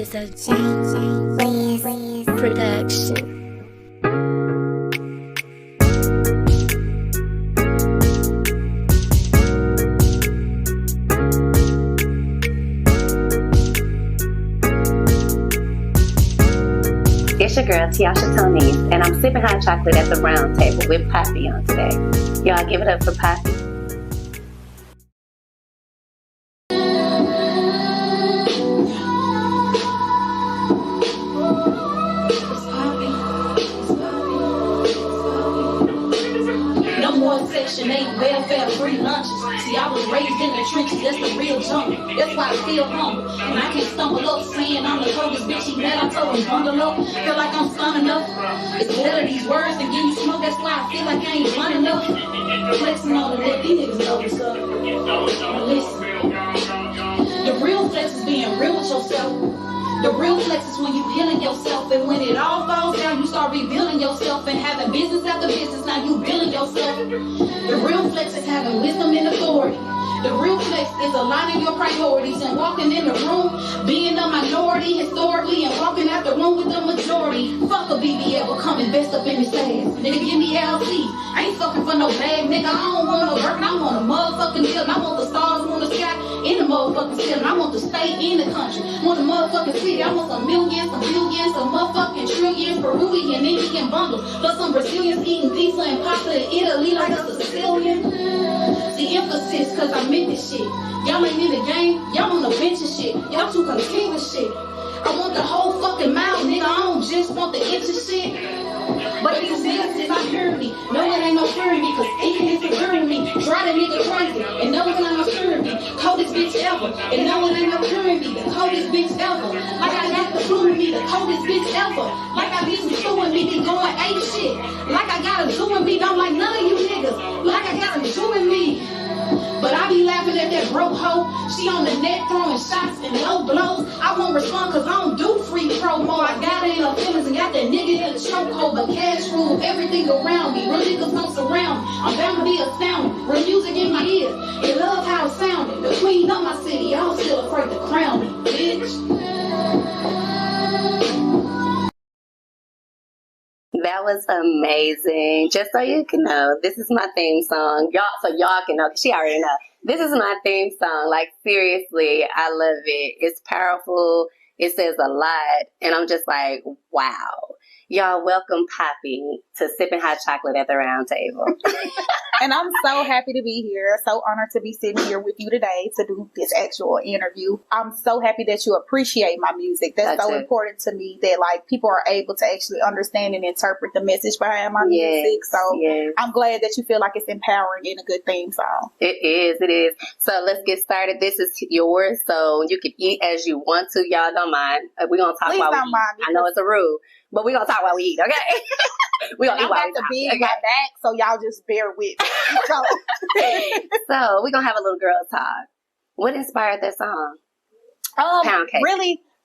is a G production. It's your girl, Tiasha Tony, and I'm sipping hot chocolate at the round table with Papi on today. Y'all give it up for Papi. No more Section 8 welfare free lunches. See, I was raised in the trenches, that's the real jungle. That's why I feel humble. And I can't stumble up saying I'm the coldest bitch he met. I told him bundle up. Feel like I'm stunning up. It's better these words than give you smoke. That's why I feel like I ain't running up. Flexing on the lip, these niggas know what's up. But listen, the real flex is being real with yourself. The real flex is when you healing yourself, and when it all falls down, you start rebuilding yourself and having business after business. Now you building yourself. The real flex is having wisdom and authority. The real flex is aligning your priorities and walking in the room, being a minority historically and walking out the room with the majority. Fuck a BBL, but come invest up in this ass. Nigga, give me LC. I ain't fucking for no bag, nigga. I don't want no work, I want a motherfucking deal. I want the stars on the sky in the motherfucking ceiling. I want the state in the country. I want the motherfucking city. I want some millions, some billions, some motherfucking trillions, Peruvian, Indian bundles. Plus some Brazilians eating pizza and pasta in Italy like a Sicilian. The emphasis, cause I meant this shit. Y'all ain't in the game, y'all on the bench and shit. Y'all too conceited with shit. I want the whole fucking mouth, nigga. I don't just want the inch of shit. But these niggas is not hearing me. No, it ain't no fearing me, cause even if it's hearing me, try to nigga crazy. And no, it ain't no fearing me. Coldest bitch ever. And no, it ain't no fearing me. The coldest bitch ever. Like I got the flu in me, the coldest bitch ever. Like I be some flu in me, be going ape shit. Like I got a zoo in me, don't like none of you niggas. Like I got a zoo in me. But I be laughing at that broke hoe. She on the net throwing shots and low blows. I won't respond cause I don't do free promo. I got it in her feelings and got that nigga in the chokehold. But cash rule everything around me. Real niggas don't surround me. I'm bound to be astounded. Real music in my ears. They love how it sounded. The queen of my city. Y'all still afraid to crown me, bitch. That was amazing. Just so you can know, this is my theme song. Y'all can know. She already know. This is my theme song. Like, seriously, I love it. It's powerful. It says a lot. And I'm just like, wow. Y'all welcome Papi to Sipping Hot Chocolate at the Round Table. And I'm so happy to be here. So honored to be sitting here with you today to do this actual interview. I'm so happy that you appreciate my music. That's so important to me that like people are able to actually understand and interpret the message behind my music. So I'm glad that you feel like it's empowering and a good theme song. It is. It is. So let's get started. This is yours. So you can eat as you want to. Y'all don't mind. We're going to talk about it. I know it's a rule. But we're going to talk while we eat, okay? We're going to eat while we eat. I got to be in my back, so y'all just bear with me. So we're going to have a little girl talk. What inspired that song? Pound cake.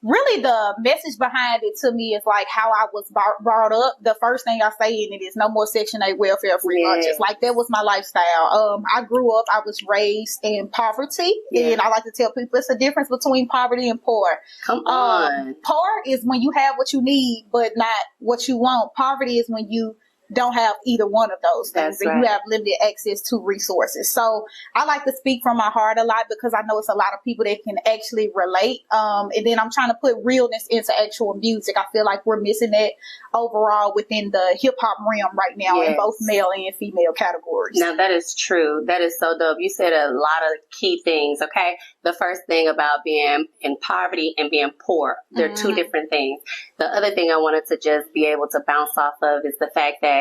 Really the message behind it to me is like how I was brought up. The first thing I say in it is no more Section 8 welfare free lunches. Like that was my lifestyle. I grew up, I was raised in poverty. And I like to tell people it's a difference between poverty and poor. Come on. Poor is when you have what you need, but not what you want. Poverty is when you don't have either one of those things. And you have limited access to resources. So I like to speak from my heart a lot because I know it's a lot of people that can actually relate. And then I'm trying to put realness into actual music. I feel like we're missing that overall within the hip hop realm right now in both male and female categories. Now that is true. That is so dope. You said a lot of key things. Okay. The first thing about being in poverty and being poor, they're two different things. The other thing I wanted to just be able to bounce off of is the fact that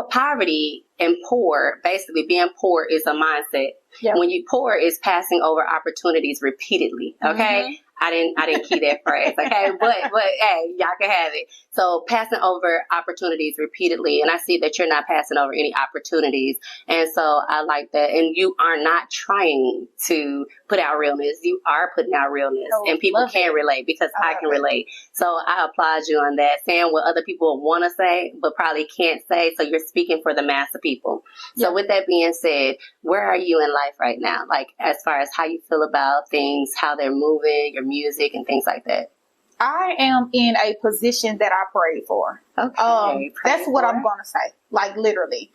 poverty and poor, basically being poor is a mindset. When you poor is passing over opportunities repeatedly. Okay. I didn't key that phrase, okay? But hey, y'all can have it. So passing over opportunities repeatedly, and I see that you're not passing over any opportunities, and so I like that. And you are not trying to put out realness. You are putting out realness, and people can relate because I can relate. So I applaud you on that, saying what other people want to say but probably can't say. So you're speaking for the mass of people. So with that being said, where are you in life right now? Like as far as how you feel about things, how they're moving, your music and things like that. I am in a position that I prayed for. Okay. That's what I'm going to say. Like, literally.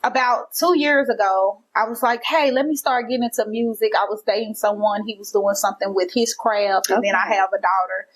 About 2 years ago, I was like, hey, let me start getting into music. I was dating someone. He was doing something with his craft. And then I have a daughter,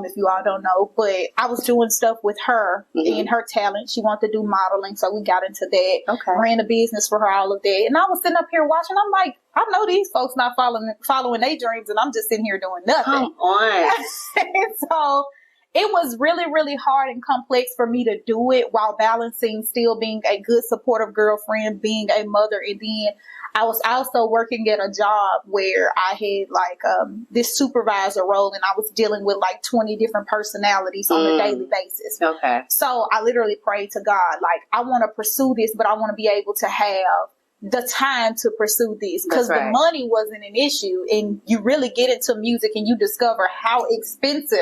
if you all don't know. But I was doing stuff with her and her talent. She wanted to do modeling. So we got into that. Okay. Ran a business for her, all of that. And I was sitting up here watching. I'm like, I know these folks not following their dreams. And I'm just sitting here doing nothing. Come on. And so it was really, really hard and complex for me to do it while balancing still being a good supportive girlfriend, being a mother. And then I was also working at a job where I had like this supervisor role, and I was dealing with like 20 different personalities on a daily basis. Okay. So I literally prayed to God, like, I want to pursue this, but I want to be able to have the time to pursue this, because the money wasn't an issue. And you really get into music and you discover how expensive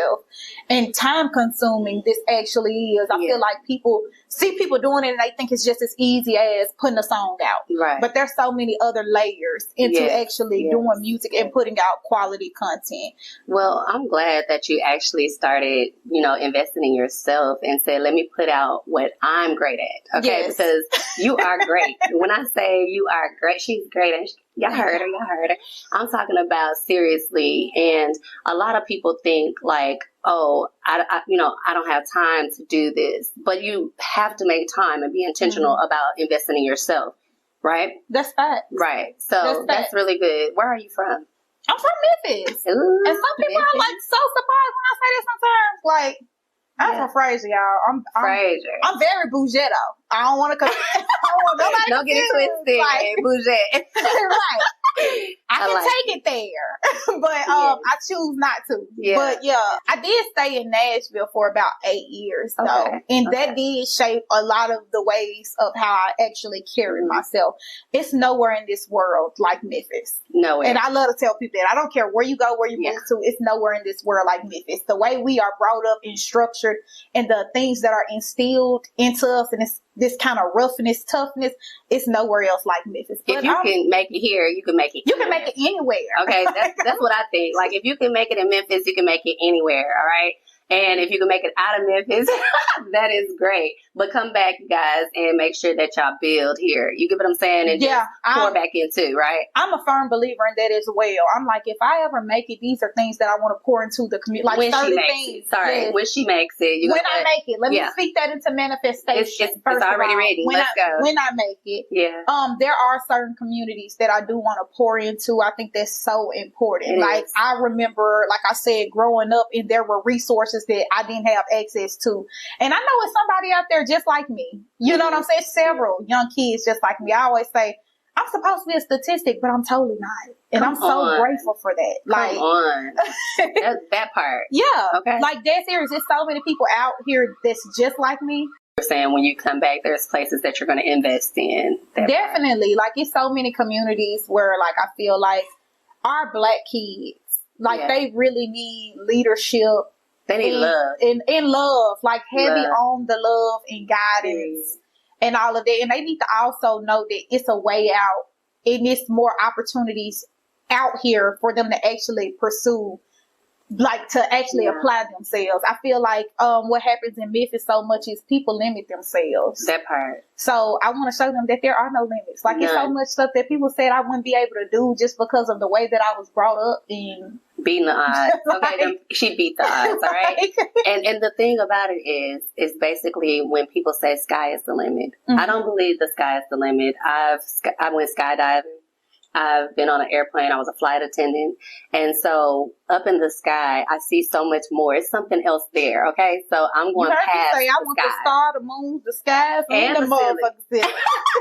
and time consuming this actually is. I feel like people see people doing it and they think it's just as easy as putting a song out. Right. But there's so many other layers into actually doing music and putting out quality content. Well, I'm glad that you actually started, investing in yourself and said, let me put out what I'm great at. Okay. Yes. Because you are great. When I say you are great, she's great. And y'all heard her. I'm talking about seriously. And a lot of people think like, oh, I don't have time to do this, but you have to make time and be intentional about investing in yourself. Right. That's fact. Right. So that's really good. Where are you from? I'm from Memphis. Ooh, and some people are like so surprised when I say that sometimes. Like, I'm from Fraser, y'all. I'm very bougie though. I don't want to I don't want nobody don't get it twisted. Like, bougie. Right. I can take it there. But I choose not to. Yeah. But yeah, I did stay in Nashville for about 8 years though. And that did shape a lot of the ways of how I actually carried myself. It's nowhere in this world like Memphis. Nowhere. And I love to tell people that. I don't care where you go, where you move to, it's nowhere in this world like Memphis. The way we are brought up and structured and the things that are instilled into us, and it's this kind of roughness, toughness, it's nowhere else like Memphis. But if you can make it here, you can make it anywhere. You can make it anywhere. Okay, that's what I think. Like, if you can make it in Memphis, you can make it anywhere, all right? And if you can make it out of Memphis, that is great. But come back, you guys, and make sure that y'all build here. You get what I'm saying? And just pour back into, right? I'm a firm believer in that as well. I'm like, if I ever make it, these are things that I want to pour into the community. Like, when certain she makes things. it. Sorry, when she makes it. When I make it. Let me speak that into manifestation. It's already written. Let's go. When I make it. Yeah. There are certain communities that I do want to pour into. I think that's so important. I remember, like I said, growing up, and there were resources that I didn't have access to. And I know it's somebody out there just like me. You know what I'm saying? Several young kids just like me. I always say, I'm supposed to be a statistic, but I'm totally not. And I'm so grateful for that. Like, come on. that part. Yeah. Okay. Like, dead serious. There's so many people out here that's just like me. You're saying when you come back, there's places that you're going to invest in. Definitely. Like, it's so many communities where, like, I feel like our Black kids, like, they really need leadership. They need love. And love, like heavy on the love and guidance and all of that. And they need to also know that it's a way out, and it's more opportunities out here for them to actually pursue, like to actually apply themselves. I feel like what happens in Memphis so much is people limit themselves. That part. So I want to show them that there are no limits. Like, it's so much stuff that people said I wouldn't be able to do just because of the way that I was brought up and beating the odds. Okay, she beat the odds, all right? And the thing about it is basically when people say sky is the limit, I don't believe the sky is the limit. I went skydiving. I've been on an airplane. I was a flight attendant. And so up in the sky, I see so much more. It's something else there, okay? So I'm going past the sky. I want the star, the moon, the skies, and the motherfucking ceiling.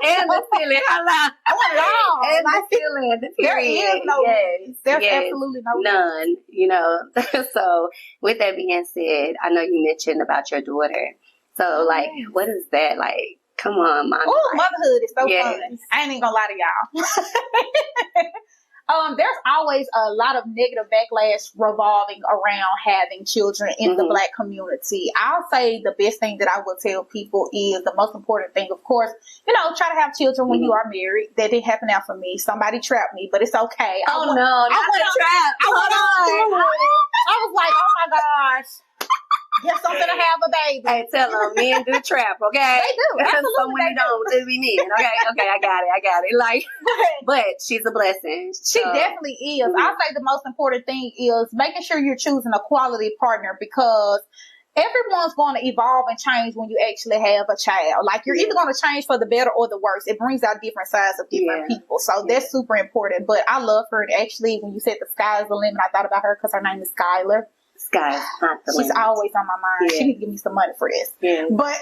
And the ceiling. Hello. I want it all. And the ceiling. The period. There is no There's absolutely no none, you know. So with that being said, I know you mentioned about your daughter. So, like, what is that like? Come on, Mom. Oh, motherhood is so fun. I ain't even gonna lie to y'all. There's always a lot of negative backlash revolving around having children in the Black community. I'll say the best thing that I will tell people is the most important thing, of course, try to have children when you are married. That didn't happen out for me. Somebody trapped me, but it's okay. I want to trap. I was like, oh my gosh. Get something to have a baby. Hey, tell them men do trap, okay? They do. Absolutely, so when they you don't, it be men. Okay, I got it. Like, but she's a blessing. She definitely is. Mm-hmm. I say the most important thing is making sure you're choosing a quality partner, because everyone's going to evolve and change when you actually have a child. Like, you're either going to change for the better or the worse. It brings out different sides of different people. So that's super important. But I love her. And actually, when you said the sky is the limit, I thought about her because her name is Skylar. Sky's not the She's limit. always on my mind. Yeah. She needs to give me some money for this. Yeah. But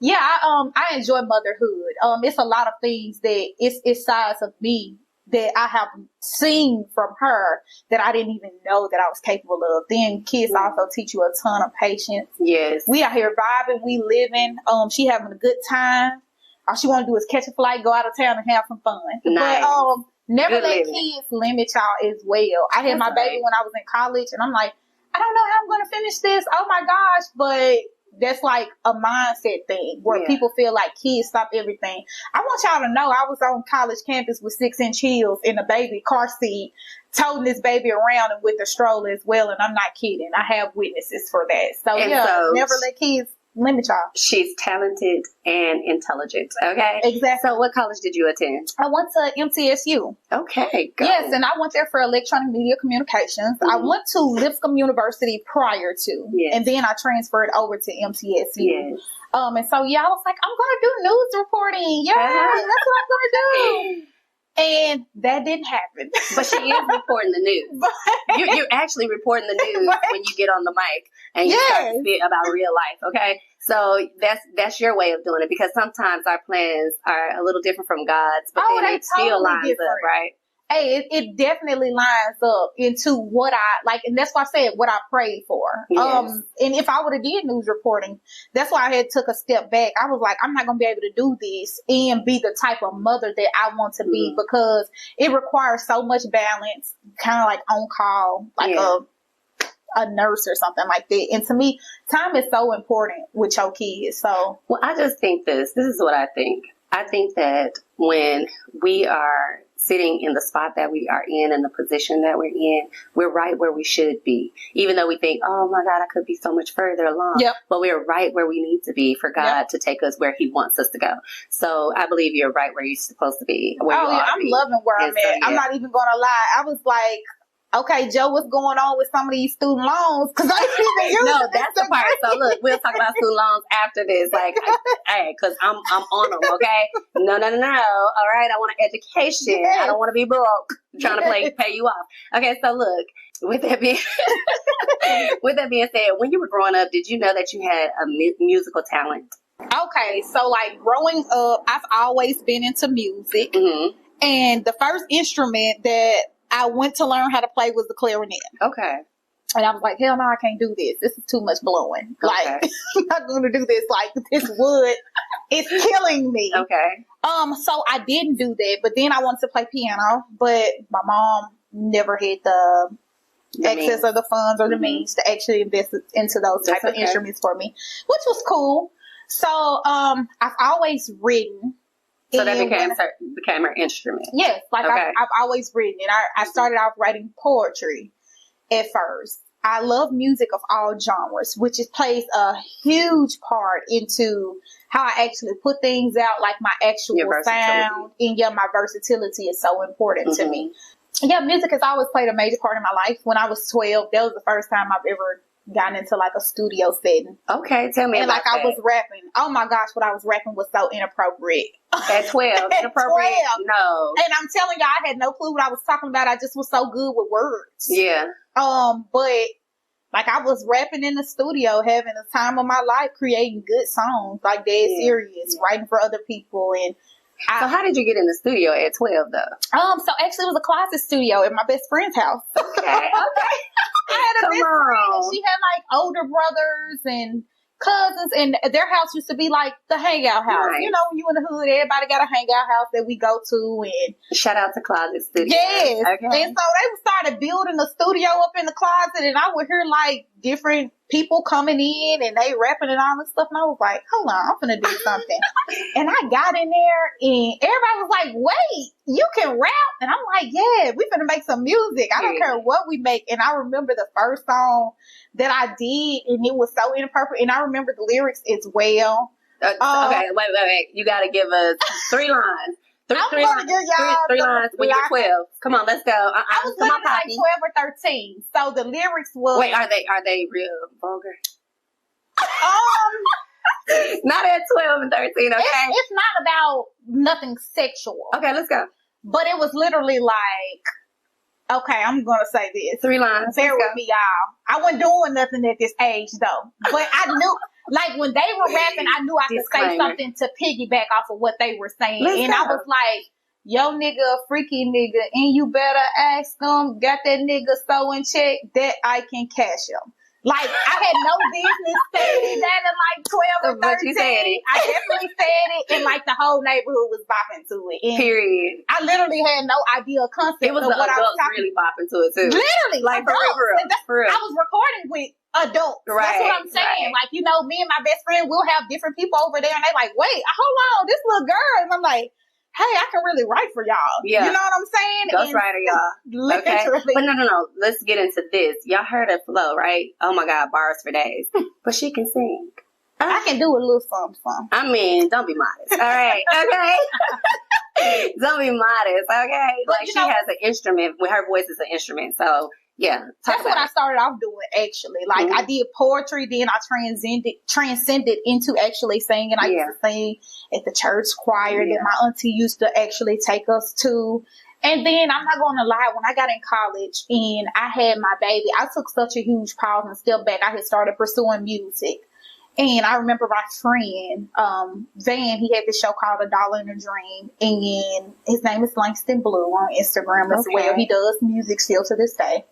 yeah, I enjoy motherhood. It's a lot of things that it's sides of me that I have seen from her that I didn't even know that I was capable of. Then kids also teach you a ton of patience. Yes. We out here vibing, we living. She having a good time. All she want to do is catch a flight, go out of town, and have some fun. Nice. But never Good let living. kids limit y'all as well. I had my baby when I was in college, and I'm like, I don't know how I'm going to finish this. Oh my gosh. But that's like a mindset thing where people feel like kids stop everything. I want y'all to know I was on college campus with 6-inch heels in a baby car seat, toting this baby around and with a stroller as well. And I'm not kidding. I have witnesses for that. So never let kids limit y'all. She's talented and intelligent. Okay. Exactly. So what college did you attend? I went to MTSU. Okay. Go. Yes, and I went there for electronic media communications. I went to Lipscomb University prior to, and then I transferred over to MTSU. Yes. And so I was like, I'm going to do news reporting. Yeah, that's what I'm going to do. And that didn't happen. But she is reporting the news. You're actually reporting the news when you get on the mic and you start to speak about real life, okay? So that's your way of doing it, because sometimes our plans are a little different from God's, but then it still lines up, right? Hey, it definitely lines up into what I like, and that's why I said what I prayed for. Yes. And if I would have did news reporting, that's why I had took a step back. I was like, I'm not gonna be able to do this and be the type of mother that I want to be, because it requires so much balance, kind of like on call, like a nurse or something like that. And to me, time is so important with your kids. So, well, I just think this is what I think. I think that when we are sitting in the spot that we are in the position that we're in, we're right where we should be. Even though we think, oh my God, I could be so much further along. But we're right where we need to be for God to take us where He wants us to go. So I believe you're right where you're supposed to be. I'm loving where I'm at. I'm not even going to lie. I was like, okay, Joe, what's going on with some of these student loans? Because I didn't even No, that's the part. So look, we'll talk about student loans after this. Like, hey, because I'm on them, okay? No. All right, I want an education. Yes. I don't want to be broke trying to pay you off. Okay, so look, with that being said, when you were growing up, did you know that you had a musical talent? Okay, so like growing up, I've always been into music. Mm-hmm. And the first instrument that I went to learn how to play was the clarinet. Okay. And I was like, hell no, I can't do this. This is too much blowing. Okay. Like, I'm not going to do this. Like, this wood is killing me. Okay. So I didn't do that. But then I wanted to play piano. But my mom never had the access or the funds or the means to actually invest into those type of instruments for me, which was cool. So I've always written. So that became her instrument. Yes, like I've always written, and I started off writing poetry at first. I love music of all genres, which plays a huge part into how I actually put things out, like my actual sound. And my versatility is so important to me. Yeah, music has always played a major part in my life. When I was 12, that was the first time I've ever gotten into like a studio setting. Okay, tell me about that. I was rapping. Oh my gosh, what I was rapping was so inappropriate. At 12, inappropriate? 12. No. And I'm telling you, I had no clue what I was talking about. I just was so good with words. Yeah. But like I was rapping in the studio, having the time of my life, creating good songs, like dead serious, writing for other people. And so how did you get in the studio at 12 though? So actually it was a closet studio at my best friend's house. Okay. I had a best friend, and she had like older brothers and cousins, and their house used to be like the hangout house. Right. You know, when you in the hood, everybody got a hangout house that we go to. And shout out to Closet Studio. Yes. Okay. And so they started building a studio up in the closet, and I would hear like different people coming in and they rapping and all this stuff. And I was like, hold on, I'm finna do something. And I got in there and everybody was like, wait, you can rap? And I'm like, yeah, we finna make some music. I don't care what we make. And I remember the first song that I did and it was so inappropriate. And I remember the lyrics as well. Okay, wait. You gotta give us 3 lines. Three lines when you're 12. Come on, let's go. I was come on, like Papi. 12 or 13. So the lyrics was... Wait, are they real vulgar? Um... Not at 12 and 13, okay? It's not about nothing sexual. Okay, let's go. But it was literally like, okay, I'm going to say this. 3 lines. Bear with me, y'all. I wasn't doing nothing at this age, though. But I knew, like, when they were rapping, I knew I could say something to piggyback off of what they were saying. I was like, yo, nigga, a freaky nigga, and you better ask him, got that nigga so in check that I can cash him. Like, I had no business saying that at like 12 or 13. But you said it. I definitely said it, and like the whole neighborhood was bopping to it. And period. I literally had no idea of concept. It was of the what adults I was really bopping to it too. Literally, like adults. for real. I was recording with adults. Right, that's what I'm saying. right. Like, you know, me and my best friend, we'll have different people over there, and they like, wait, hold on, this little girl. And I'm like, hey, I can really write for y'all. Yeah. You know what I'm saying? Ghostwriter, y'all. Okay. But no. Let's get into this. Y'all heard of Flo, right? Oh my God, bars for days. But she can sing. I can do a little something. I mean, don't be modest. All right. Okay? Don't be modest. Okay? But like, she has an instrument. Her voice is an instrument. So, yeah. That's what I started off doing, actually. Like, I did poetry, then I transcended into actually singing. I used to sing at the church choir that my auntie used to actually take us to. And then, I'm not going to lie, when I got in college and I had my baby, I took such a huge pause and stepped back. I had started pursuing music. And I remember my friend, Van, he had this show called A Dollar and a Dream. And his name is Langston Blue on Instagram as well. He does music still to this day.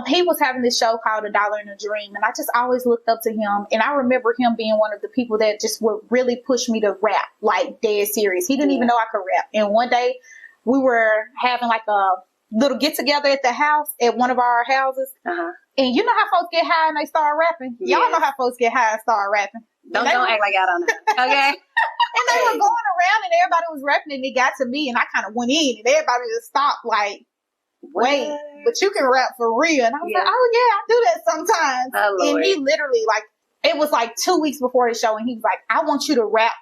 He was having this show called A Dollar and a Dream, and I just always looked up to him. And I remember him being one of the people that just would really push me to rap, like dead serious. He didn't even know I could rap. And one day we were having like a little get together at the house, at one of our houses. And you know how folks get high and they start rapping? Y'all know how folks get high and start rapping. Don't act like I don't know. Okay? And they were going around and everybody was rapping, and it got to me and I kind of went in and everybody just stopped like, wait, but you can rap for real. And I was like, oh yeah, I do that sometimes. And he literally, like, it was like 2 weeks before the show, and he was like, I want you to rap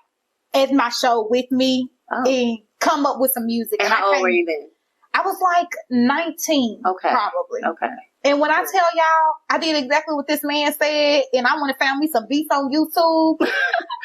at my show with me and come up with some music. And how old were you then? I was like 19, probably. Okay. And when I tell y'all, I did exactly what this man said, and I went and found me some beats on YouTube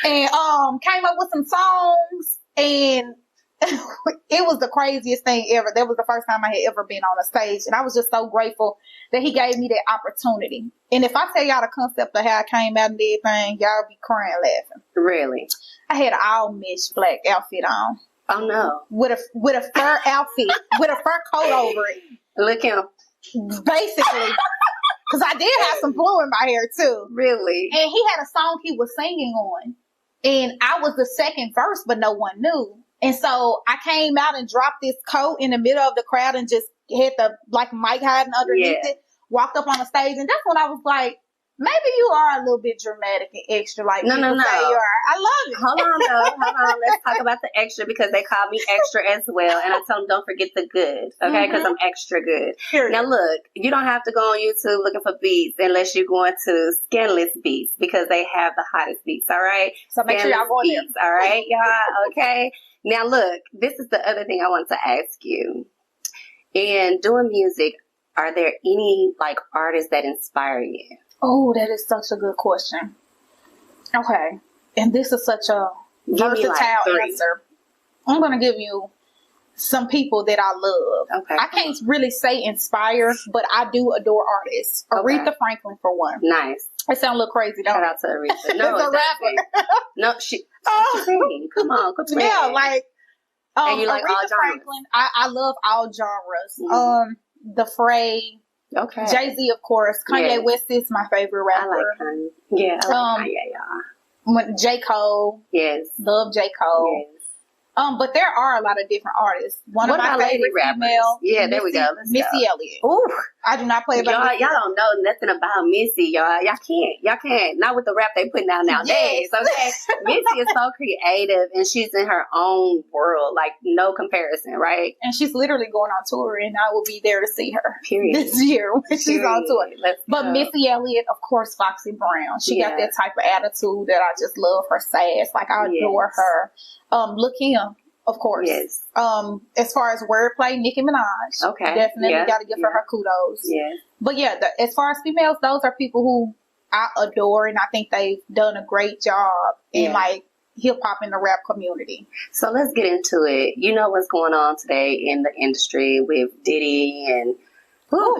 and came up with some songs, and it was the craziest thing ever. That was the first time I had ever been on a stage, and I was just so grateful that he gave me that opportunity. And if I tell y'all the concept of how I came out and everything, y'all be crying laughing. Really? I had an all mesh black outfit on. Oh no! With a fur outfit, with a fur coat over it. Look him. Basically, because I did have some blue in my hair too. Really? And he had a song he was singing on, and I was the second verse, but no one knew. And so I came out and dropped this coat in the middle of the crowd and just had the like mic hiding underneath it. Walked up on the stage, and that's when I was like, maybe you are a little bit dramatic and extra, like no. Say you are. I love it. Hold on. Let's talk about the extra, because they call me extra as well, and I tell them don't forget the good, okay? Because I'm extra good. Period. Now look, you don't have to go on YouTube looking for beats unless you're going to Skinless Beats, because they have the hottest beats. All right. So make sure y'all go there. All right, y'all. Okay. Now look, this is the other thing I want to ask you. In doing music, are there any like artists that inspire you? Oh, that is such a good question. Okay. And this is such a versatile answer. I'm going to give you some people that I love. Okay. I can't really say inspire, but I do adore artists. Aretha Franklin, for one. Nice. It sounds a little crazy, don't it? Shout out to Aretha. No, it's a rapper. No, she come on. Yeah, like, and you like Aretha all genres? Franklin, I love all genres. The Fray. Okay. Jay-Z, of course. Kanye West is my favorite rapper. I like Kanye. Yeah, I like Kanye, y'all. J. Cole. Yes. Love J. Cole. Yes. But there are a lot of different artists. One What of my about lady favorite rappers? female, Yeah, there we go. Let's Missy go. Elliott. Ooh. I do not play about Y'all don't know nothing about Missy, y'all. Y'all can't. Not with the rap they putting out nowadays. Yes. Okay. Missy is so creative and she's in her own world. Like, no comparison, right? And she's literally going on tour, and I will be there to see her Period. this year when she's on tour. But go. Missy Elliott, of course, Foxy Brown. She got that type of attitude that I just love her sass. Like, I adore her. Look Kim, of course. Yes. As far as wordplay, Nicki Minaj. Okay. Definitely got to give her kudos. Yeah. But yeah, as far as females, those are people who I adore, and I think they've done a great job in like hip hop in the rap community. So let's get into it. You know what's going on today in the industry with Diddy and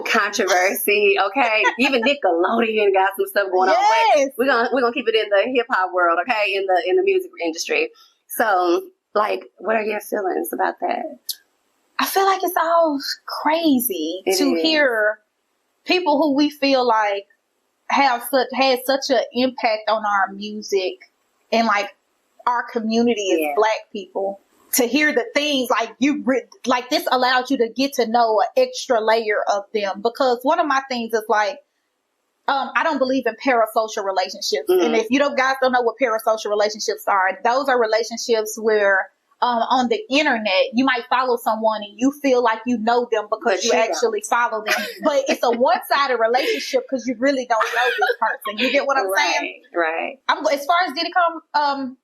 controversy. Okay, even Nickelodeon got some stuff going on. But we're gonna keep it in the hip hop world. Okay, in the music industry. So, like, what are your feelings about that? I feel like it's all crazy to hear people who we feel like had such an impact on our music and like our community as Black people, to hear the things like this allows you to get to know an extra layer of them. Because one of my things is like, I don't believe in parasocial relationships. And if you guys don't know what parasocial relationships are, those are relationships where on the internet, you might follow someone and you feel like you know them because you actually follow them. But it's a one-sided relationship because you really don't know this person. You get what I'm saying? Right. As far as Diddy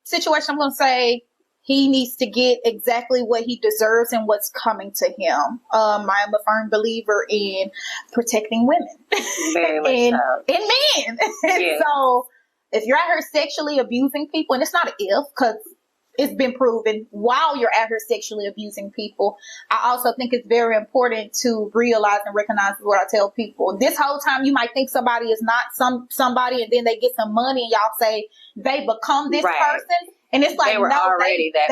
situation, I'm going to say he needs to get exactly what he deserves and what's coming to him. I am a firm believer in protecting women. Very much and men. Yeah. So if you're out here sexually abusing people, and it's not an if, because it's been proven while you're out here sexually abusing people, I also think it's very important to realize and recognize what I tell people. This whole time you might think somebody is not somebody, and then they get some money and y'all say they become this person. And it's like, they were already that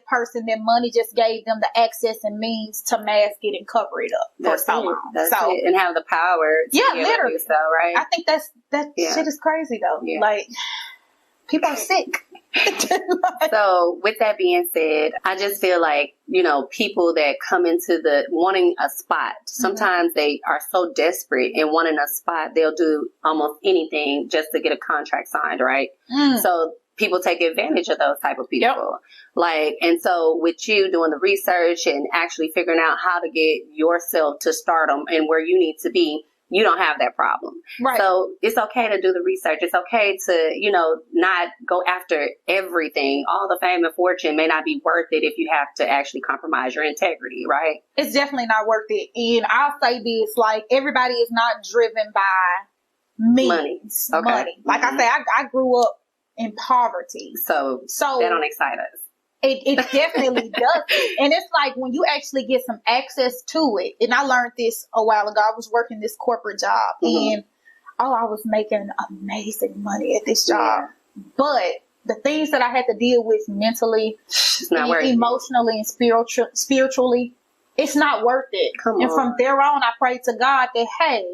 person. That money just gave them the access and means to mask it and cover it up for so long. And have the power to literally. So, right? I think that shit is crazy though. Yeah. Like, people are sick. So with that being said, I just feel like, people that come into wanting a spot, sometimes they are so desperate and wanting a spot, they'll do almost anything just to get a contract signed, right? So people take advantage of those type of people. And so with you doing the research and actually figuring out how to get yourself to stardom and where you need to be, you don't have that problem. Right. So it's okay to do the research. It's okay to, not go after everything. All the fame and fortune may not be worth it if you have to actually compromise your integrity, right? It's definitely not worth it. And I'll say this, like, everybody is not driven by means. Money. Like I say, I grew up in poverty. So that don't excite us. It definitely does. And it's like when you actually get some access to it. And I learned this a while ago. I was working this corporate job and I was making amazing money at this job. But the things that I had to deal with mentally, and emotionally, and spiritually, it's not worth it. From there on, I prayed to God that, hey,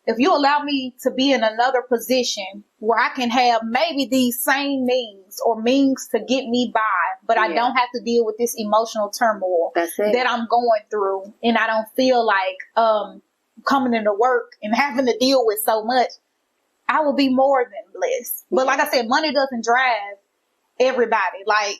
if you allow me to be in another position where I can have maybe these same means or means to get me by, but I don't have to deal with this emotional turmoil that I'm going through, and I don't feel like coming into work and having to deal with so much, I will be more than blessed. But like I said, money doesn't drive everybody. Like,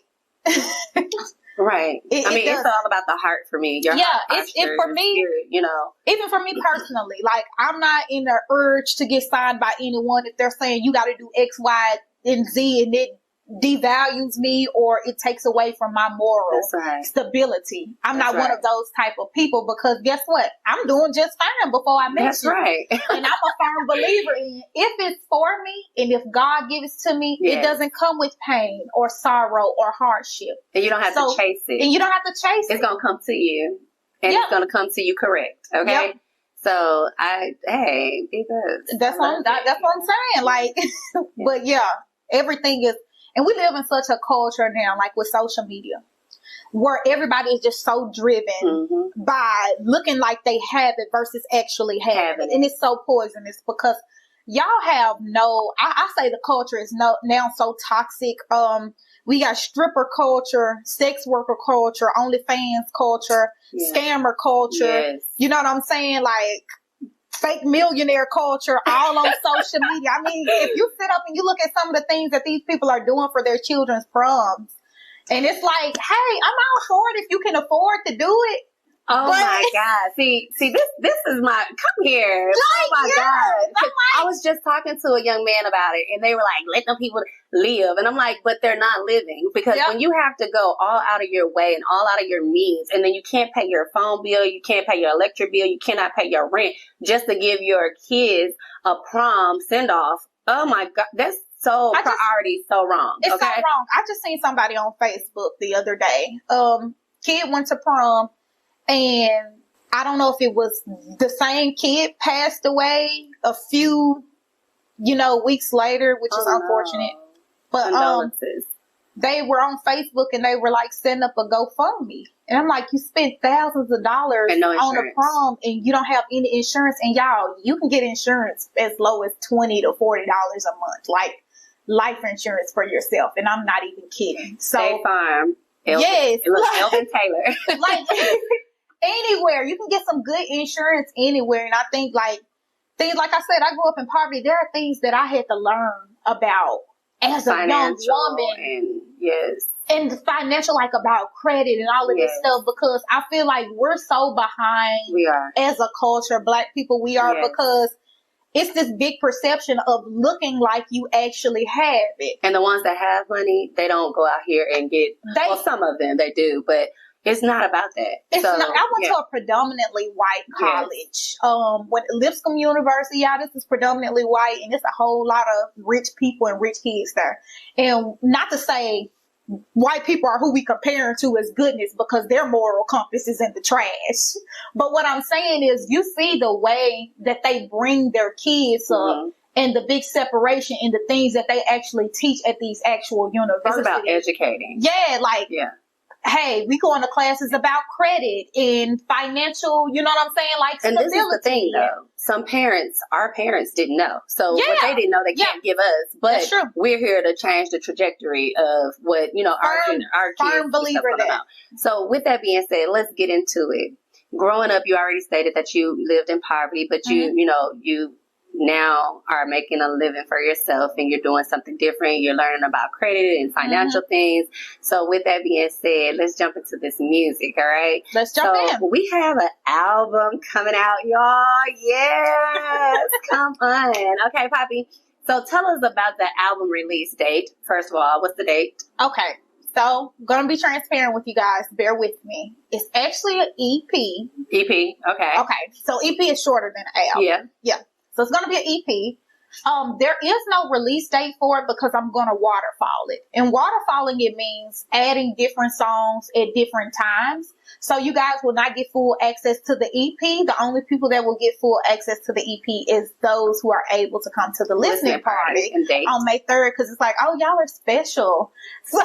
right. It's all about the heart for me. Your heart posture, for me, spirit, even for me personally, like, I'm not in the urge to get signed by anyone if they're saying you got to do X, Y, and Z, and it devalues me or it takes away from my moral stability. I'm not one of those type of people, because guess what? I'm doing just fine before I met you. Right. And I'm a firm believer in, if it's for me and if God gives it to me, it doesn't come with pain or sorrow or hardship. And you don't have to chase it. And you don't have to chase it. It's going to come to you. And it's going to come to you correct. Okay? Yep. So, be good. That's what I'm saying. Like, but yeah, everything is, and we live in such a culture now, like with social media, where everybody is just so driven by looking like they have it versus actually having it. And it's so poisonous, because y'all have no, I say the culture is now so toxic. We got stripper culture, sex worker culture, OnlyFans culture, scammer culture. Yes. You know what I'm saying? Like fake millionaire culture all on social media. I mean, if you sit up and you look at some of the things that these people are doing for their children's proms, and it's like, hey, I'm all for it if you can afford to do it. Oh my God. See, this is my, come here. Like, oh my God. Like, I was just talking to a young man about it, and they were like, let them people live. And I'm like, but they're not living, because when you have to go all out of your way and all out of your means, and then you can't pay your phone bill, you can't pay your electric bill, you cannot pay your rent just to give your kids a prom send off. Oh my God. That's so priority, so wrong. It's so wrong. I just seen somebody on Facebook the other day. Kid went to prom. And I don't know if it was the same kid passed away a few, weeks later, which is unfortunate. But they were on Facebook and they were like setting up a GoFundMe. And I'm like, you spent thousands of dollars on a prom and you don't have any insurance. And y'all, you can get insurance as low as $20 to $40 a month, like life insurance for yourself. And I'm not even kidding. So State Farm. Yes. Elvin Taylor. Like anywhere. You can get some good insurance anywhere. And I think things like I said, I grew up in poverty. There are things that I had to learn about as a young woman. And the financial, like about credit and all of this stuff, because I feel like we're so behind. We are. As a culture, Black people, we are, because it's this big perception of looking like you actually have it. And the ones that have money, they don't go out here and get, some of them, they do, but it's not about that. It's not. I went to a predominantly white college. With Lipscomb University, this is predominantly white, and it's a whole lot of rich people and rich kids there. And not to say white people are who we compare to as goodness, because their moral compass is in the trash. But what I'm saying is, you see the way that they bring their kids up, and the big separation in the things that they actually teach at these actual universities. It's about educating. Hey, we go into classes about credit and financial, you know what I'm saying? Like, and stability. This is the thing, though. Some parents, our parents didn't know. So what they didn't know, they can't give us. But we're here to change the trajectory of what, our kids. Firm believer that. So with that being said, let's get into it. Growing up, you already stated that you lived in poverty, but you now are making a living for yourself, and you're doing something different. You're learning about credit and financial things. So with that being said, let's jump into this music. All right. Let's jump in. We have an album coming out, y'all. Yes. Come on. Okay, Papi. So tell us about the album release date. First of all, what's the date? Okay. So I'm going to be transparent with you guys. Bear with me. It's actually an EP. EP. Okay. Okay. So EP is shorter than an album. Yeah. So it's going to be an EP. There is no release date for it, because I'm going to waterfall it. And waterfalling, it means adding different songs at different times. So you guys will not get full access to the EP. The only people that will get full access to the EP is those who are able to come to the listening party on May 3rd. Because it's like, oh, y'all are special. So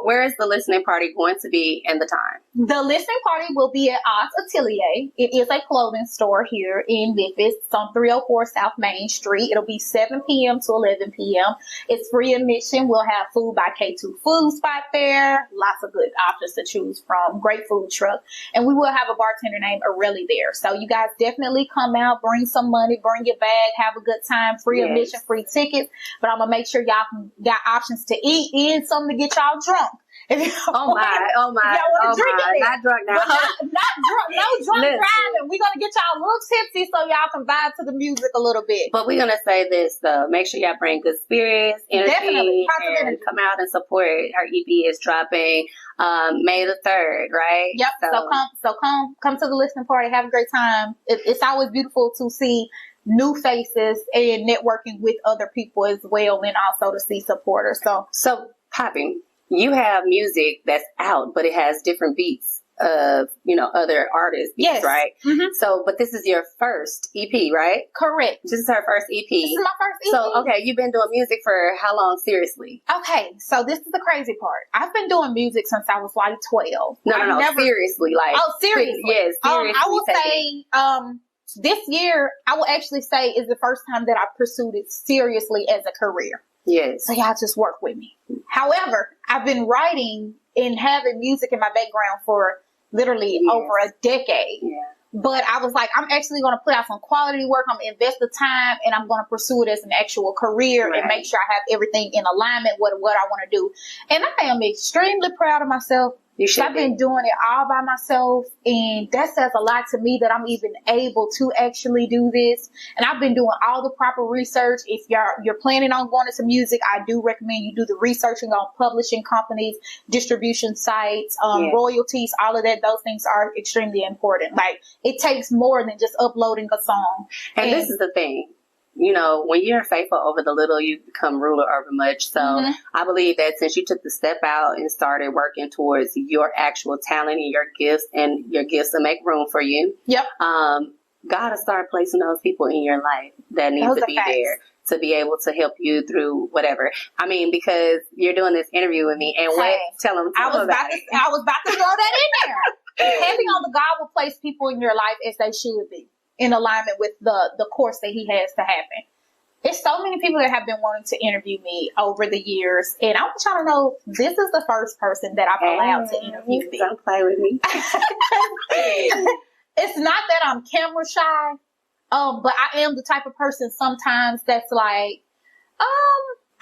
where is the listening party going to be and the time? The listening party will be at Oz Atelier. It is a clothing store here in Memphis. It's on 304 South Main Street. It'll be 7 p.m. to 11 p.m. It's free admission. We'll have food by K2 Food Spot there. Lots of good options to choose from. Great food truck. And we will have a bartender named Aurelie there. So you guys definitely come out, bring some money, bring your bag, have a good time, free admission, free tickets. But I'm going to make sure y'all got options to eat and something to get y'all drunk. Oh my. Not drunk now. But not drunk, no drunk driving. We're going to get y'all a little tipsy so y'all can vibe to the music a little bit. But we're going to say this, though. Make sure y'all bring good spirits, energy, definitely. And come out and support. Our EP is dropping May the 3rd, right? Yep. So come to the listening party. Have a great time. It's always beautiful to see new faces and networking with other people as well, and also to see supporters. So Papi, you have music that's out, but it has different beats of, other artists, beats, right? Mm-hmm. So, but this is your first EP, right? Correct. This is her first EP. This is my first EP. So, okay, you've been doing music for how long, seriously? Okay, so this is the crazy part. I've been doing music since I was like 12. No, seriously. Like, seriously? Yes, seriously. I will say this year, I will actually say is the first time that I pursued it seriously as a career. Yes. So y'all just work with me. However, I've been writing and having music in my background for literally over a decade. Yeah. But I was like, I'm actually going to put out some quality work. I'm going to invest the time and I'm going to pursue it as an actual career and make sure I have everything in alignment with what I want to do. And I am extremely proud of myself. I've been doing it all by myself, and that says a lot to me that I'm even able to actually do this. And I've been doing all the proper research. If you're planning on going into music, I do recommend you do the researching on publishing companies, distribution sites, royalties, all of that. Those things are extremely important. Like, it takes more than just uploading a song. And this is the thing. You know, when you're faithful over the little, you become ruler over much. So I believe that since you took the step out and started working towards your actual talent and your gifts to make room for you, God will start placing those people in your life that need to be there to be able to help you through whatever. I mean, because you're doing this interview with me, and tell them I was about to throw that in there. Depending on the God will place people in your life as they should be, in alignment with the course that he has to happen. There's so many people that have been wanting to interview me over the years, and I want y'all to know this is the first person that I've allowed to interview me. Don't play with me. It's not that I'm camera shy, but I am the type of person sometimes that's like,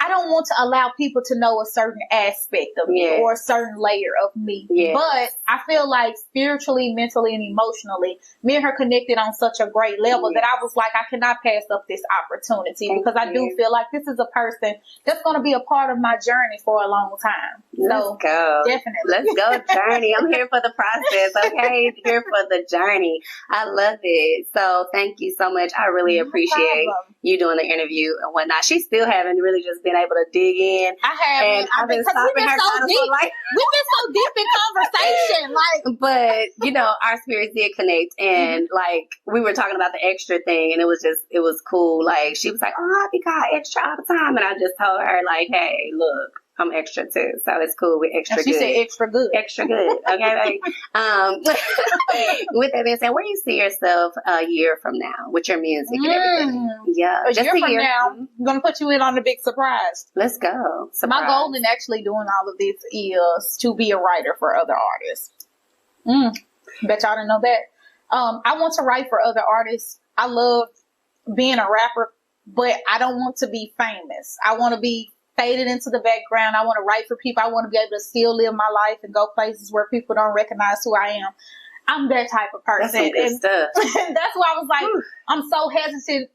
I don't want to allow people to know a certain aspect of me or a certain layer of me. But I feel like spiritually, mentally, and emotionally, me and her connected on such a great level that I was like, I cannot pass up this opportunity because I do feel like this is a person that's going to be a part of my journey for a long time. Let's go. Definitely. Let's go journey. I'm here for the process, okay? Here for the journey. I love it. So thank you so much. I really appreciate you doing the interview and whatnot. She still haven't really just been able to dig in. I haven't. I've been stopping her so deep. We've been so deep in conversation. But, you know, our spirits did connect. And, like, we were talking about the extra thing. And it was cool. Like, she was like, oh, I be called extra all the time. And I just told her, like, hey, look, I'm extra too, so it's cool. We're extra good. She said extra good. Extra good. Okay. With that being said, where do you see yourself a year from now with your music and everything? Yeah, a year from now, I'm gonna put you in on the big surprise. Let's go. My goal in actually doing all of this is to be a writer for other artists. Bet y'all didn't know that. I want to write for other artists. I love being a rapper, but I don't want to be famous. I want to be faded into the background. I want to write for people. I want to be able to still live my life and go places where people don't recognize who I am. I'm that type of person. That's some good stuff. That's why I was like, I'm so hesitant.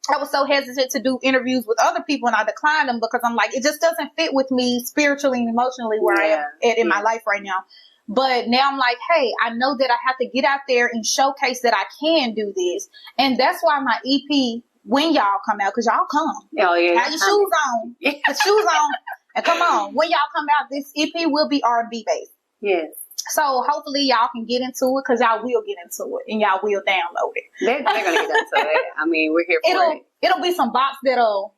I was so hesitant to do interviews with other people, and I declined them because I'm like, it just doesn't fit with me spiritually and emotionally where I am in my life right now. But now I'm like, hey, I know that I have to get out there and showcase that I can do this. And that's why my EP, when y'all come out, because y'all come. Oh, yeah. Have your shoes on. The shoes on. And come on. When y'all come out, this EP will be R&B based. Yes. So hopefully y'all can get into it because y'all will get into it and y'all will download it. They're going to get into it. I mean, we're here for it. It'll be some bops that'll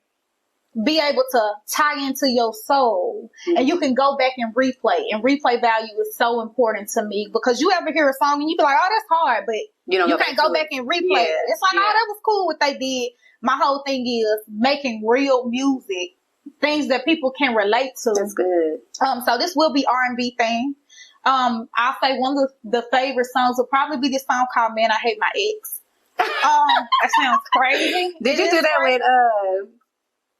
be able to tie into your soul, and you can go back and replay. And replay value is so important to me because you ever hear a song and you be like, oh, that's hard, but you can't go back and replay it. It's like, oh, that was cool what they did. My whole thing is making real music, things that people can relate to. That's good. So this will be R&B thing. I'll say one of the favorite songs will probably be this song called Man, I Hate My Ex. That sounds crazy. Did you do that with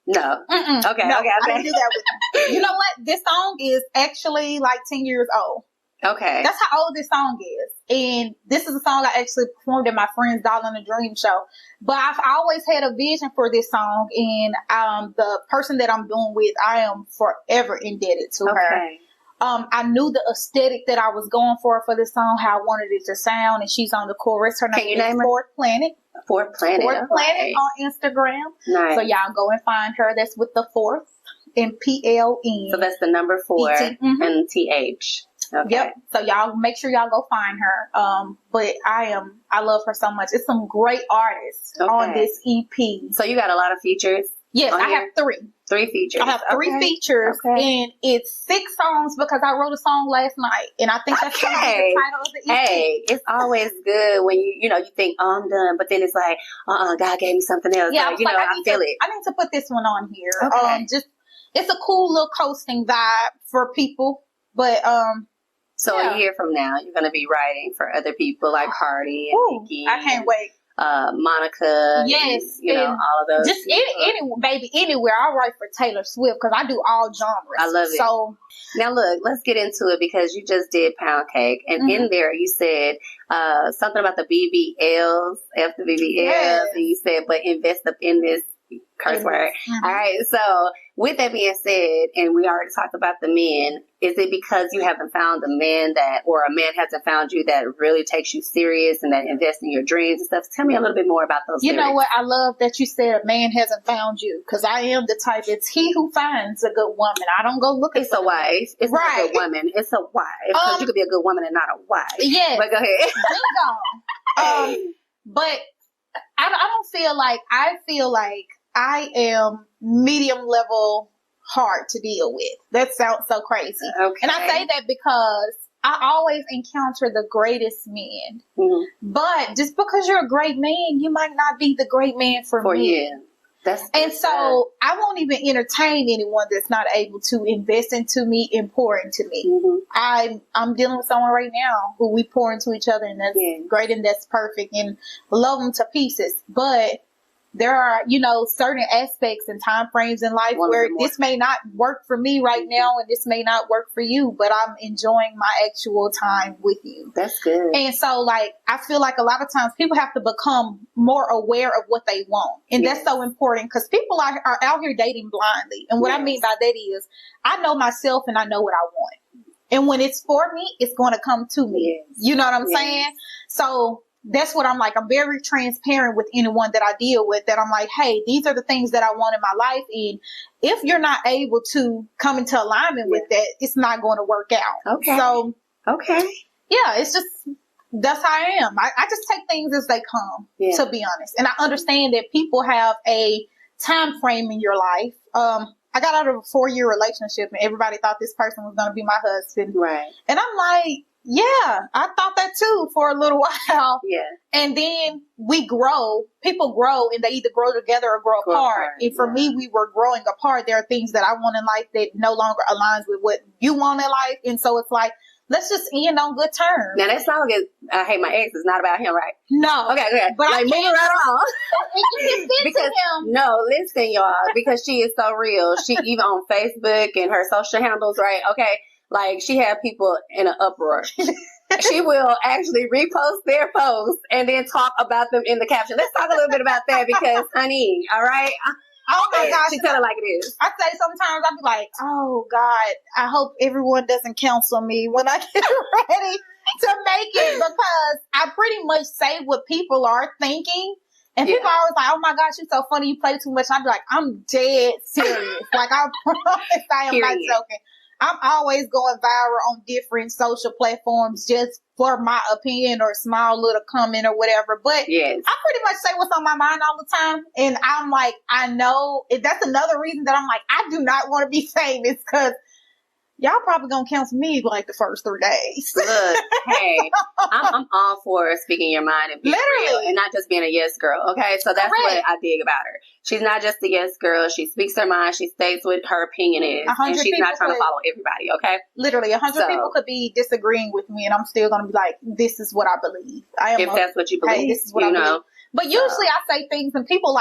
No. Okay. No, okay. I didn't do that with them. You know what? This song is actually like 10 years old. Okay. That's how old this song is. And this is a song I actually performed at my friend's Doll in the Dream show. But I've always had a vision for this song. And the person that I'm doing with, I am forever indebted to her. I knew the aesthetic that I was going for this song, how I wanted it to sound. And she's on the chorus. Her name is Fourth Planet. Fourth Planet on Instagram. Nice. So y'all go and find her. That's with the fourth and PLN. So that's the number 4 and TH. Okay. Yep. So y'all make sure y'all go find her. But I love her so much. It's some great artists on this EP. So you got a lot of features? Yes, I have 3. 3 features. I have 3 features, and it's 6 songs because I wrote a song last night, and I think that's going to be the title of the EP. Hey, it's always good when you think, oh, I'm done, but then it's like, God gave me something else. Yeah, like, I feel it. I need to put this one on here. Okay. It's a cool little coasting vibe for people, but So a year from now, you're going to be writing for other people like Cardi and Nicki. I can't wait. Monica. Yes. And, all of those. Just anywhere. I'll write for Taylor Swift because I do all genres. I love it. So now look, let's get into it because you just did Pound Cake. And in there you said something about the BBLs, after BBLs. Yes. And you said, but invest up in this curse word. All right. So with that being said, and we already talked about the men, is it because you haven't found a man or a man hasn't found you that really takes you serious and that invests in your dreams and stuff? Tell me a little bit more about those. You know what? I love that you said a man hasn't found you because I am the type. It's he who finds a good woman. I don't go looking for a wife. It's not a good woman. It's a wife. Because you could be a good woman and not a wife. Yes. But go ahead. But I don't feel like, I feel like I am medium level hard to deal with. That sounds so crazy. Okay. And I say that because I always encounter the greatest men. Mm-hmm. But just because you're a great man, you might not be the great man for me. You. So I won't even entertain anyone that's not able to invest into me and pour into me. Mm-hmm. I'm dealing with someone right now who we pour into each other, and that's great and that's perfect and love them to pieces. But there are, certain aspects and time frames in life where this may not work for me right now and this may not work for you, but I'm enjoying my actual time with you. That's good. And so, I feel like a lot of times people have to become more aware of what they want. And that's so important because people are out here dating blindly. And what I mean by that is I know myself and I know what I want. And when it's for me, it's going to come to me. Yes. You know what I'm saying? So that's what I'm like. I'm very transparent with anyone that I deal with, that I'm like, hey, these are the things that I want in my life. And if you're not able to come into alignment with that, it's not going to work out. Okay. So, yeah, it's just, that's how I am. I just take things as they come, to be honest. And I understand that people have a time frame in your life. I got out of a 4-year relationship and everybody thought this person was going to be my husband. Right. And I'm like, yeah, I thought that too for a little while. Yeah. And then we grow. People grow and they either grow together or grow apart. And for me, we were growing apart. There are things that I want in life that no longer aligns with what you want in life. And so it's like, let's just end on good terms. Now that song is I Hate My Ex is not about him, right? No. Okay. But moving right on. because him. No, listen, y'all, because she is so real. She even on Facebook and her social handles, right? Okay. She had people in an uproar. She will actually repost their posts and then talk about them in the caption. Let's talk a little bit about that because, honey, all right? Oh my gosh. She tell it like it is. I say sometimes I'll be like, oh God, I hope everyone doesn't cancel me when I get ready to make it, because I pretty much say what people are thinking. And people are always like, oh my gosh, you're so funny, you play too much. And I'll be like, I'm dead serious. I promise I am not joking. I'm always going viral on different social platforms just for my opinion or small little comment or whatever. But I pretty much say what's on my mind all the time. And I'm like, I know that's another reason that I'm like, I do not want to be famous because y'all probably gonna cancel me the first 3 days. Look, hey, I'm all for speaking your mind and being real and not just being a yes girl. Okay, so that's what I dig about her. She's not just a yes girl. She speaks her mind. She states what her opinion is, and she's not trying to follow everybody. Okay, literally, 100 people could be disagreeing with me, and I'm still gonna be like, "This is what I believe." If that's what you believe, this is what I believe. But usually I say things and people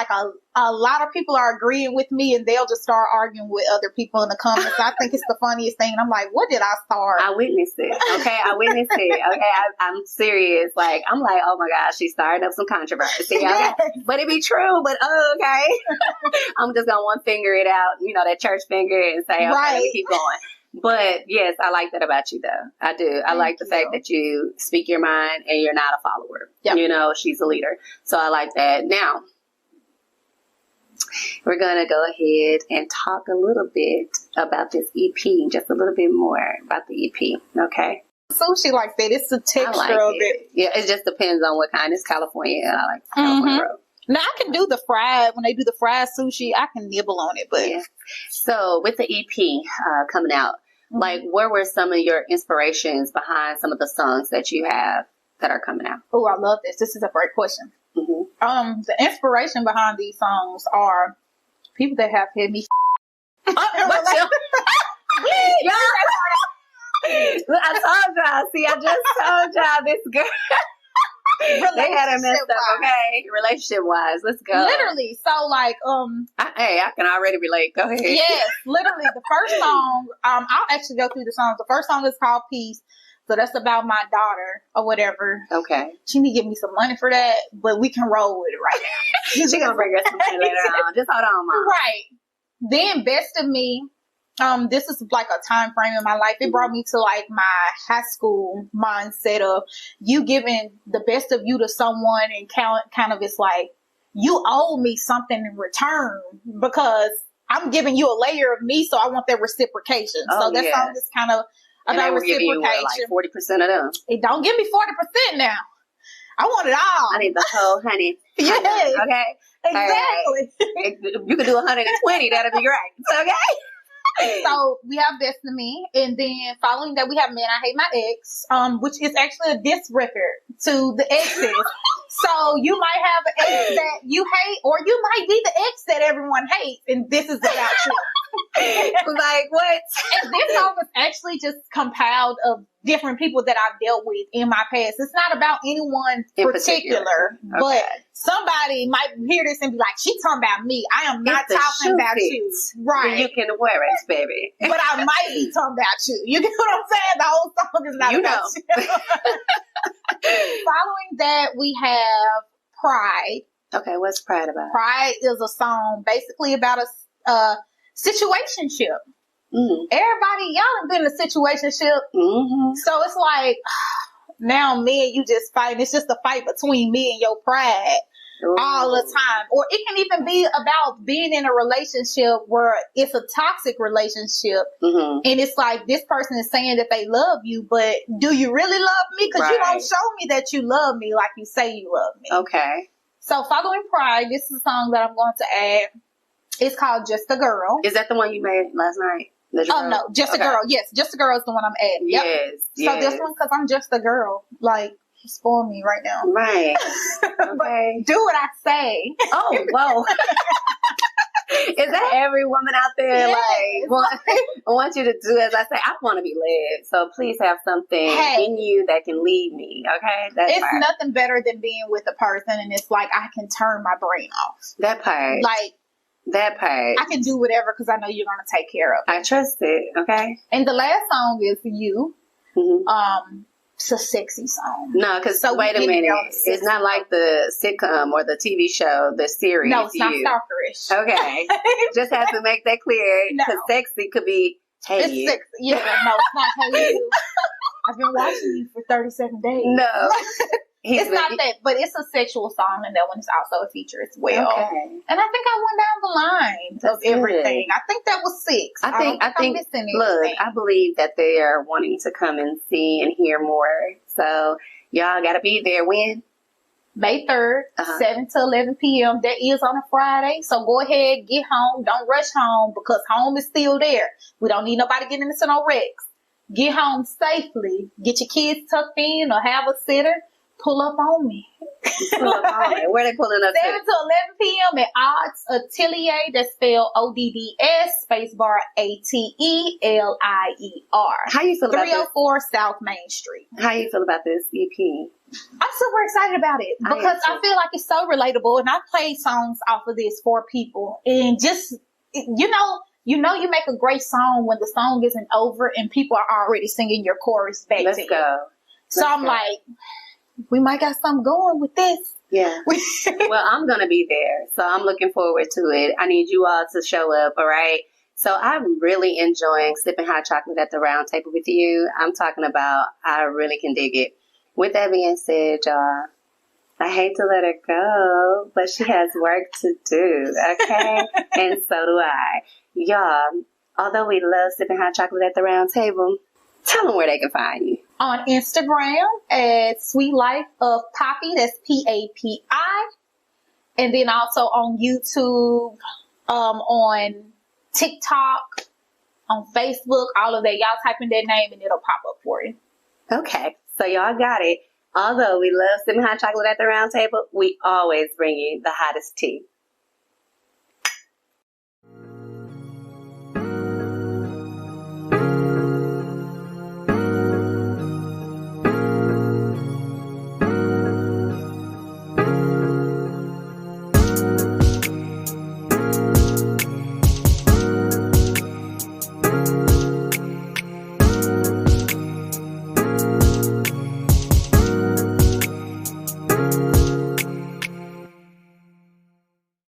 a lot of people are agreeing with me and they'll just start arguing with other people in the comments. I think it's the funniest thing. And I'm like, what did I start? I witnessed it. Okay. I witnessed it. Okay. I'm serious. I'm like, oh my gosh, she started up some controversy. Okay? But it be true. But okay. I'm just going to one finger it out, that church finger and say, okay, let me keep going. But yes, I like that about you though. I do. I like the fact that you speak your mind and you're not a follower. Yep. She's a leader. So I like that. Now, we're going to go ahead and talk a little bit about this EP, just a little bit more about the EP. Okay. Sushi like that. It's the texture of it. Yeah, it just depends on what kind. It's California and I like California roll. Now I can do the fried, when they do the fried sushi, I can nibble on it, but. Yeah. So with the EP coming out, like where were some of your inspirations behind some of the songs that you have that are coming out? Oh, I love this. This is a great question. The inspiration behind these songs are people that have hit me. Look, I told y'all. See, I just told y'all this girl. They had her messed up, okay? Relationship wise, let's go. Literally, so like, I can already relate. Go ahead. Yes, literally, the first song. I'll actually go through the songs. The first song is called Peace, so that's about my daughter or whatever. Okay. She need to give me some money for that, but we can roll with it right now. She gonna bring us some money later on. Just hold on, Mom. Right. Then Best of Me. This is like a time frame in my life. It brought me to like my high school mindset of you giving the best of you to someone and kind of it's like you owe me something in return because I'm giving you a layer of me, so I want that reciprocation. So that song is kind of about reciprocation. You, like 40% of them. It don't give me 40% now. I want it all. I need the whole honey. Yes. Okay. Exactly. Right. You could do 120. That'd be great. Okay. So we have Destiny, and then following that we have Man I Hate My Ex, which is actually a diss record to the exes. So you might have an ex that you hate, or you might be the ex that everyone hates, and this is about you. Like what? And this song is actually just compiled of different people that I've dealt with in my past. It's not about anyone in particular. But somebody might hear this and be like, "She talking about me. I am not talking about you." Right? Then you can wear it, baby. But I might be talking about you. You get what I'm saying? The whole song is not about you. Following that, we have Pride. Okay, what's Pride about? Pride is a song basically about a situationship. Everybody, y'all have been in a situationship. So it's like, now me and you just fighting. It's just a fight between me and your pride all the time. Or it can even be about being in a relationship where it's a toxic relationship. And it's like, this person is saying that they love you, but do you really love me? Because you don't show me that you love me like you say you love me. Okay. So following Pride, this is a song that I'm going to add. It's called Just a Girl. Is that the one you made last night? Oh, no. Just a Girl. Yes. Just a Girl is the one I'm adding. Yep. Yes. So this one, because I'm just a girl. Like, you spoil me right now. Right. Okay. Do what I say. Oh, whoa. Is that every woman out there? Yes. Like, I want you to do as I say. I want to be led. So please have something in you that can lead me. Okay? It's nothing better than being with a person and it's like I can turn my brain off. That part. Like, that part. I can do whatever because I know you're going to take care of it. I trust it. Okay. And the last song is You. It's a sexy song. No, because wait a minute. It's not like the sitcom or the TV show, the series. No, it's not stalkerish. Okay. Just have to make that clear. Because sexy could be, hey, it's you. Sexy. Yeah, no, it's not hey you. I've been watching you for 37 days. No. It's not that, but it's a sexual song, and that one is also a feature as well. Okay. And I think I went down the line of everything. I think that was 6. I think I'm missing anything. Look, I believe that they are wanting to come and see and hear more. So y'all got to be there when? May 3rd, 7 to 11 p.m. That is on a Friday. So go ahead, get home. Don't rush home because home is still there. We don't need nobody getting into no wrecks. Get home safely. Get your kids tucked in or have a sitter. Pull up on me. Pull up on me. Where they pulling up 7 to 11 p.m. at Odds Atelier. That's spelled ODDS spacebar ATELIER. How you feel about 304 South Main Street. How you feel about this EP? I'm super excited about it because I feel like it's so relatable, and I play songs off of this for people, and just you make a great song when the song isn't over and people are already singing your chorus back to you. So I'm like, we might got something going with this. Yeah. Well, I'm going to be there. So I'm looking forward to it. I need you all to show up. All right. So I'm really enjoying sipping hot chocolate at the round table with you. I'm talking about, I really can dig it. With that being said, y'all, I hate to let her go, but she has work to do. Okay. And so do I. Y'all, although we love sipping hot chocolate at the round table, tell them where they can find you. On Instagram at Sweet Life of Papi. That's PAPI. And then also on YouTube, on TikTok, on Facebook, all of that. Y'all type in that name and it'll pop up for you. Okay, so y'all got it. Although we love sipping hot chocolate at the round table, we always bring you the hottest tea.